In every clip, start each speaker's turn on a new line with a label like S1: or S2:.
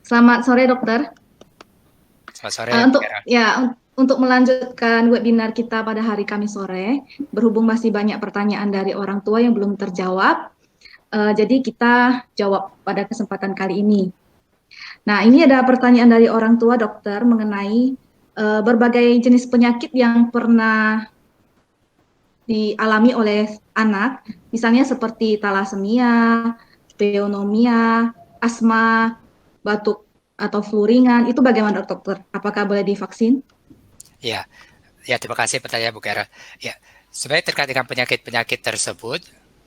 S1: Selamat sore, dokter.
S2: Selamat sore,
S1: Eh,
S2: Bu
S1: untuk
S2: Kera.
S1: untuk melanjutkan webinar kita pada hari Kamis sore, berhubung masih banyak pertanyaan dari orang tua yang belum terjawab, jadi kita jawab pada kesempatan kali ini. Nah, ini ada pertanyaan dari orang tua, dokter, mengenai berbagai jenis penyakit yang pernah dialami oleh anak, misalnya seperti talasemia, pneumonia, asma, batuk atau flu ringan. Itu bagaimana, dokter? Apakah boleh divaksin?
S2: Ya, ya terima kasih pertanyaan Bu Kera. Ya, sebenarnya terkait dengan penyakit-penyakit tersebut,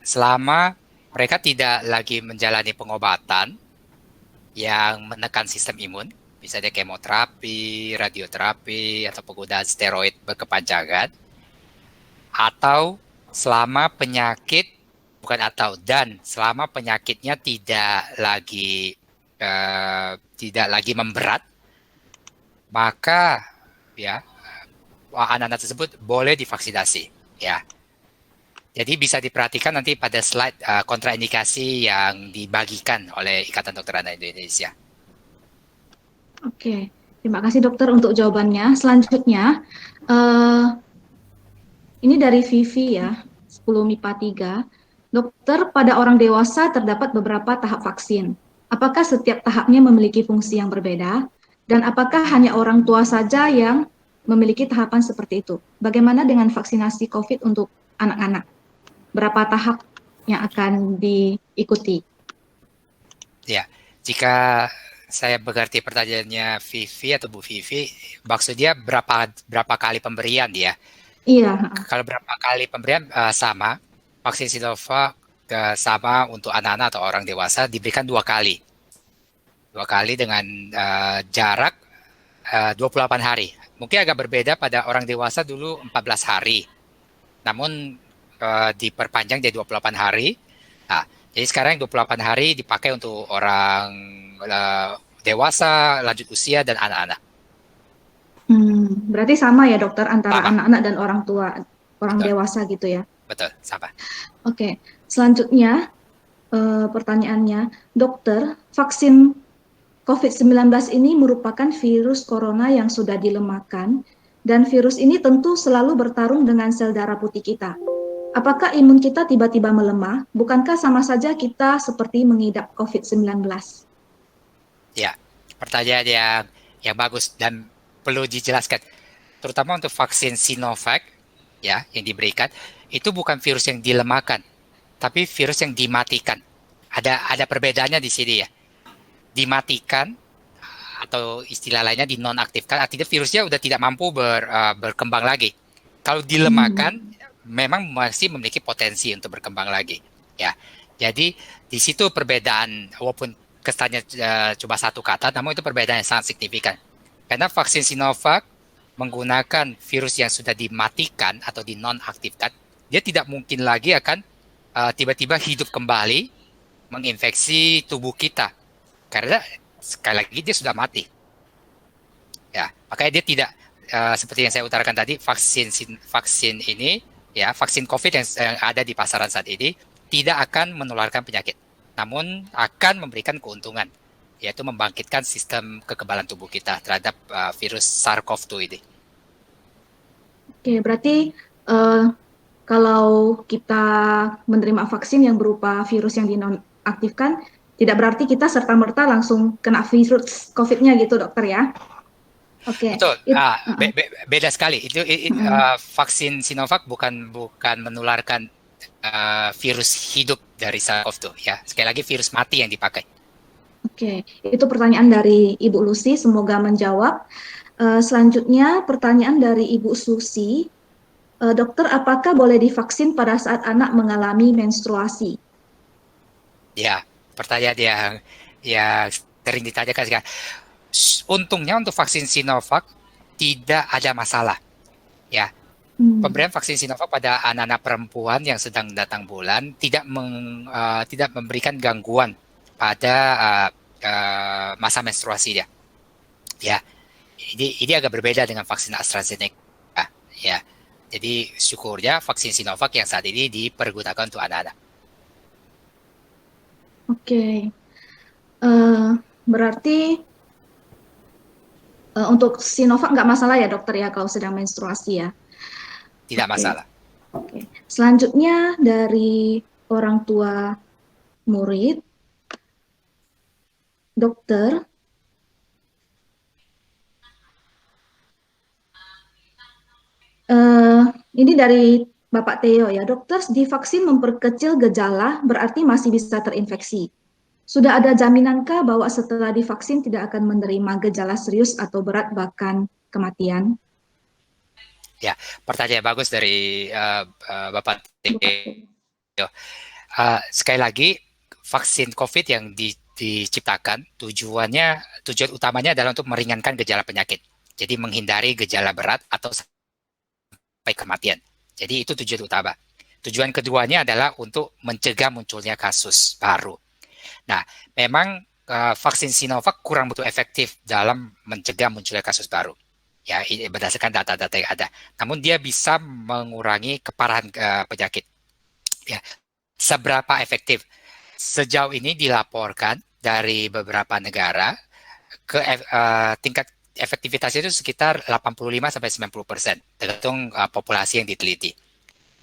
S2: selama mereka tidak lagi menjalani pengobatan yang menekan sistem imun, misalnya kemoterapi, radioterapi, atau penggunaan steroid berkepanjangan, atau selama penyakit, bukan atau, dan selama penyakitnya tidak lagi memberat, maka ya anak-anak tersebut boleh divaksinasi. Ya, jadi bisa diperhatikan nanti pada slide kontraindikasi yang dibagikan oleh Ikatan Dokter Anak Indonesia.
S1: Oke, terima kasih dokter untuk jawabannya. Selanjutnya, eh, ini dari Vivi ya, 10 MIPA 3. Dokter, pada orang dewasa terdapat beberapa tahap vaksin. Apakah setiap tahapnya memiliki fungsi yang berbeda? Dan apakah hanya orang tua saja yang memiliki tahapan seperti itu? Bagaimana dengan vaksinasi COVID untuk anak-anak? Berapa tahap yang akan diikuti?
S2: Ya, jika saya mengerti pertanyaannya Vivi atau Bu Vivi, maksudnya berapa kali pemberian dia?
S1: Iya,
S2: Kalau berapa kali pemberian sama, vaksin Sinovac sama untuk anak-anak atau orang dewasa diberikan dua kali dengan jarak 28 hari. Mungkin agak berbeda pada orang dewasa dulu 14 hari. Namun diperpanjang jadi 28 hari. Nah, jadi sekarang 28 hari dipakai untuk orang dewasa, lanjut usia, dan anak-anak.
S1: Berarti sama ya dokter antara
S2: Sama,
S1: anak-anak dan orang tua, orang
S2: betul,
S1: dewasa gitu ya.
S2: betul, sama.
S1: Oke, selanjutnya pertanyaannya, dokter, vaksin COVID-19 ini merupakan virus corona yang sudah dilemahkan dan virus ini tentu selalu bertarung dengan sel darah putih kita. Apakah imun kita tiba-tiba melemah? Bukankah sama saja kita seperti mengidap COVID-19?
S2: Ya, pertanyaan yang bagus dan perlu dijelaskan. Terutama untuk vaksin Sinovac, ya, yang diberikan, itu bukan virus yang dilemahkan, tapi virus yang dimatikan. Ada perbedaannya di sini ya. Dimatikan atau istilah lainnya dinonaktifkan, artinya virusnya udah tidak mampu berkembang lagi. Kalau
S1: Hmm.
S2: dilemahkan, memang masih memiliki potensi untuk berkembang lagi. Ya, jadi di situ perbedaan, walaupun kesannya cuma satu kata, namun itu perbedaan yang sangat signifikan. Karena vaksin Sinovac menggunakan virus yang sudah dimatikan atau dinonaktifkan, dia tidak mungkin lagi akan tiba-tiba hidup kembali menginfeksi tubuh kita karena sekali lagi dia sudah mati. Ya, makanya dia tidak seperti yang saya utarakan tadi, vaksin ini, ya, vaksin COVID yang ada di pasaran saat ini tidak akan menularkan penyakit, namun akan memberikan keuntungan, yaitu membangkitkan sistem kekebalan tubuh kita terhadap virus SARS-CoV-2 ini.
S1: Oke, berarti eh, kalau kita menerima vaksin yang berupa virus yang dinonaktifkan, tidak berarti kita serta-merta langsung kena virus COVID-nya gitu, dokter ya? Oke,
S2: Betul, beda sekali. Vaksin Sinovac bukan menularkan virus hidup dari SARS-CoV-2, ya. Sekali lagi virus mati yang dipakai.
S1: oke, itu pertanyaan dari Ibu Lucy, semoga menjawab. Selanjutnya pertanyaan dari Ibu Susi, dokter apakah boleh divaksin pada saat anak mengalami menstruasi?
S2: Ya, pertanyaan yang sering ditanyakan sekarang. Untungnya untuk vaksin Sinovac tidak ada masalah, ya.
S1: Hmm.
S2: Pemberian vaksin Sinovac pada anak-anak perempuan yang sedang datang bulan tidak memberikan gangguan pada masa menstruasi dia. Ya, ini agak berbeda dengan vaksin AstraZeneca. Ya, jadi syukurnya vaksin Sinovac yang saat ini dipergunakan untuk anak-anak.
S1: Oke. Eh, Berarti untuk Sinovac nggak masalah ya dokter ya kalau sedang menstruasi ya.
S2: Tidak
S1: Oke,
S2: masalah.
S1: oke. Selanjutnya dari orang tua murid, dokter, eh, ini dari Bapak Theo ya, dokter divaksin memperkecil gejala berarti masih bisa terinfeksi. Sudah ada jaminankah bahwa setelah divaksin tidak akan menerima gejala serius atau berat bahkan kematian?
S2: Ya, pertanyaan bagus dari Bapak
S1: Bapak
S2: Teo.
S1: Theo.
S2: Sekali lagi, vaksin COVID yang diciptakan tujuan utamanya adalah untuk meringankan gejala penyakit. Jadi menghindari gejala berat atau sampai kematian. Jadi itu tujuan utama. Tujuan keduanya adalah untuk mencegah munculnya kasus baru. Nah, memang vaksin Sinovac kurang begitu efektif dalam mencegah munculnya kasus baru. Ya, berdasarkan data-data yang ada. Namun dia bisa mengurangi keparahan penyakit. Ya, seberapa efektif? Sejauh ini dilaporkan dari beberapa negara tingkat efektivitasnya itu sekitar 85 sampai 90%, tergantung populasi yang diteliti.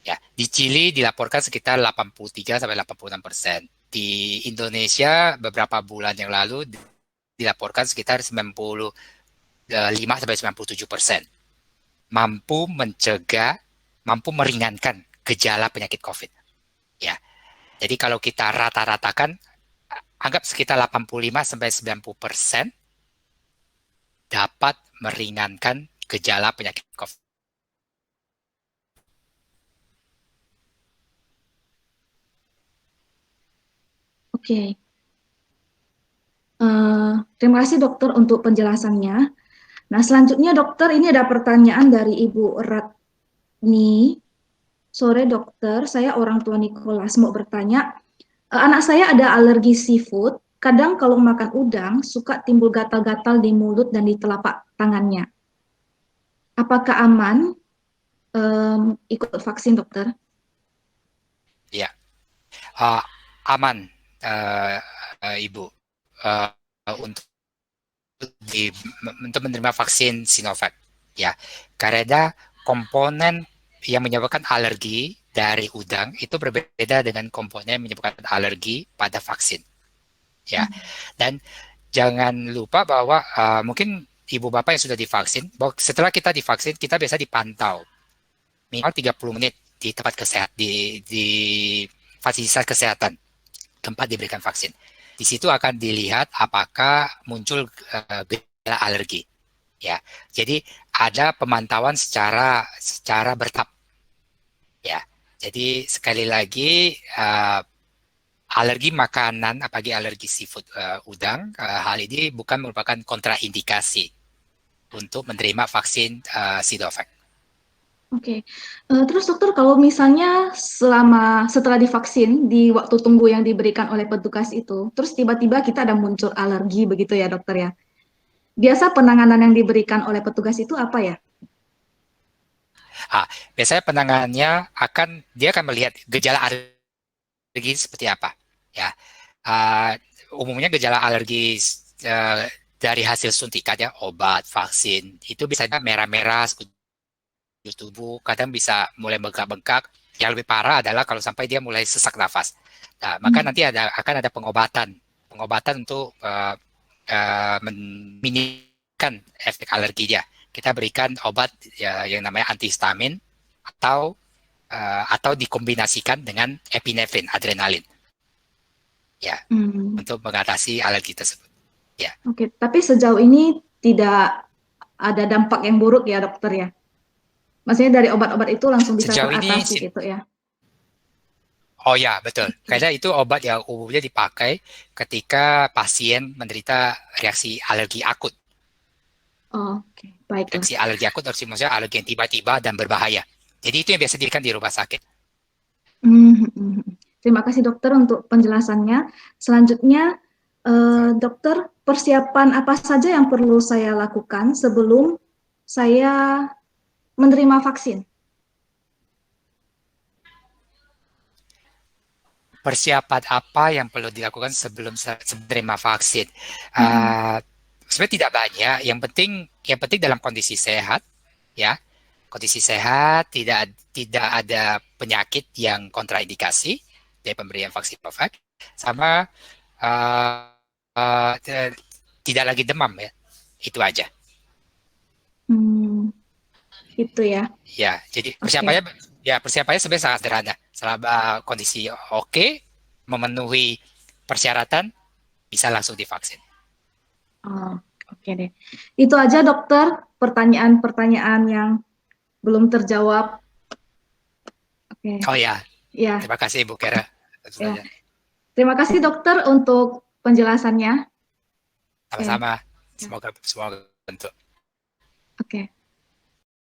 S2: Ya, di Chili dilaporkan sekitar 83 sampai 86%. Di Indonesia beberapa bulan yang lalu dilaporkan sekitar 95 sampai 97%. Mampu mencegah, mampu meringankan gejala penyakit COVID. Ya, jadi kalau kita rata-ratakan, anggap sekitar 85 sampai 90% dapat meringankan gejala penyakit COVID.
S1: Oke, terima kasih dokter untuk penjelasannya. Nah, selanjutnya dokter, ini ada pertanyaan dari Ibu Ratni. Sore dokter, saya orang tua Nicholas mau bertanya, anak saya ada alergi seafood, kadang kalau makan udang suka timbul gatal-gatal di mulut dan di telapak tangannya. Apakah aman ikut vaksin dokter?
S2: Ya, uh, aman, Ibu, uh, untuk di, untuk menerima vaksin Sinovac. Ya, karena komponen yang menyebabkan alergi dari udang itu berbeda dengan komponen yang menyebabkan alergi pada vaksin. Ya, dan jangan lupa bahwa mungkin ibu bapak yang sudah divaksin, bahwa setelah kita divaksin kita biasa dipantau minimal 30 menit di tempat kesehatan di fasilitas kesehatan tempat diberikan vaksin. Di situ akan dilihat apakah muncul gejala alergi. Ya, jadi ada pemantauan secara bertahap. Ya, jadi sekali lagi alergi makanan, apalagi alergi seafood udang, hal ini bukan merupakan kontraindikasi untuk menerima vaksin Sinovac.
S1: Oke, terus dokter kalau misalnya setelah divaksin di waktu tunggu yang diberikan oleh petugas itu, terus tiba-tiba kita ada muncul alergi begitu ya dokter ya? Biasa penanganan yang diberikan oleh petugas itu apa ya?
S2: Biasanya penanganannya dia akan melihat gejala alergi seperti apa. Ya, uh, umumnya gejala alergi dari hasil suntikan ya, obat, vaksin, itu biasanya merah-merah, tubuh, kadang bisa mulai bengkak-bengkak. Yang lebih parah adalah kalau sampai dia mulai sesak nafas. Nah, maka
S1: Hmm.
S2: nanti akan ada pengobatan untuk meminimalkan efek alerginya. Kita berikan obat ya, yang namanya antihistamin atau dikombinasikan dengan epinefrin, adrenalin, ya,
S1: Hmm.
S2: untuk mengatasi alergi tersebut. Ya,
S1: Oke, tapi sejauh ini tidak ada dampak yang buruk ya dokter ya? Maksudnya dari obat-obat itu langsung bisa
S2: sejauh ini,
S1: teratasi gitu ya?
S2: oh ya betul,
S1: Oke.
S2: karena itu obat yang umumnya dipakai ketika pasien menderita reaksi alergi akut.
S1: Oke, baiklah.
S2: Reaksi alergi akut harus maksudnya alergi yang tiba-tiba dan berbahaya. Jadi itu yang biasa diberikan di rumah sakit.
S1: Hmm, hmm, hmm. Terima kasih dokter untuk penjelasannya. Selanjutnya, dokter, persiapan apa saja yang perlu saya lakukan sebelum saya menerima vaksin?
S2: persiapan apa yang perlu dilakukan sebelum menerima vaksin?
S1: Mm-mm.
S2: Sebenarnya tidak banyak. Yang penting dalam kondisi sehat, ya. Kondisi sehat, tidak ada penyakit yang kontraindikasi dari pemberian vaksin Novavax, sama uh, tidak lagi demam ya. Itu aja.
S1: Hmm, itu ya.
S2: Ya, jadi
S1: Oke.
S2: persiapannya sebenarnya sangat sederhana. Selama kondisi oke, memenuhi persyaratan, bisa langsung divaksin.
S1: Oh, oke deh. Itu aja dokter, pertanyaan-pertanyaan yang belum terjawab. Oke.
S2: Oh ya,
S1: Ya,
S2: terima kasih Bu Kera. Tentu
S1: ya.
S2: saja.
S1: Terima kasih dokter untuk penjelasannya. Oke.
S2: Sama-sama.
S1: Ya.
S2: Semoga semoga bentuk.
S1: Oke.